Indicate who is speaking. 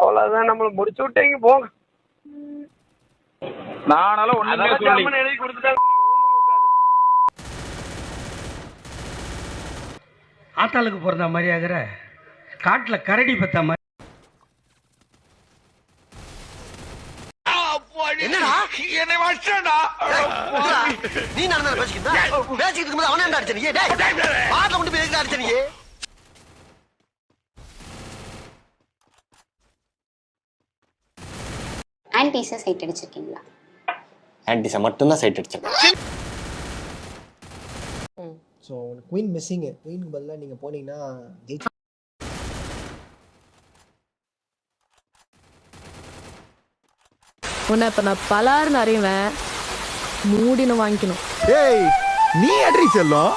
Speaker 1: அவ்வளவுதான், நம்மள முடிச்சு விட்டீங்க போங்க.
Speaker 2: நானால ஒண்ணுமே சொல்லி
Speaker 1: எழுதி கொடுத்துட்டாங்க.
Speaker 3: ஆத்தாளுக்கு பிறந்த மாதிரி ஆகிற காட்டுல கரடி பத்த மாதிரி.
Speaker 4: என்னடா என்னை வச்சடா நீ நடந்து பேசிக்கிட்டா பேசிக்கிட்டு இருக்கும்போது அவனே அடிச்ச நீ டேய் பாட்ல கொண்டு போய் எதுக்கு அடிச்ச நீ
Speaker 5: ஆன்டிஸை சைட் அடிச்சிருக்கீங்களா?
Speaker 6: ஆன்டிஸை மட்டும்தான் சைட் அடிச்சிருக்கேன்.
Speaker 7: ஸோ குயின் மிஸ்ஸிங்கு, குயினுக்கு பதிலாக நீங்கள் போனீங்கன்னா
Speaker 8: உன்னை இப்போ நான் பலாருன்னு அறிவேன், மூடின்னு வாங்கிக்கணும்.
Speaker 9: ஏய் நீ அட்ரி செல்லும்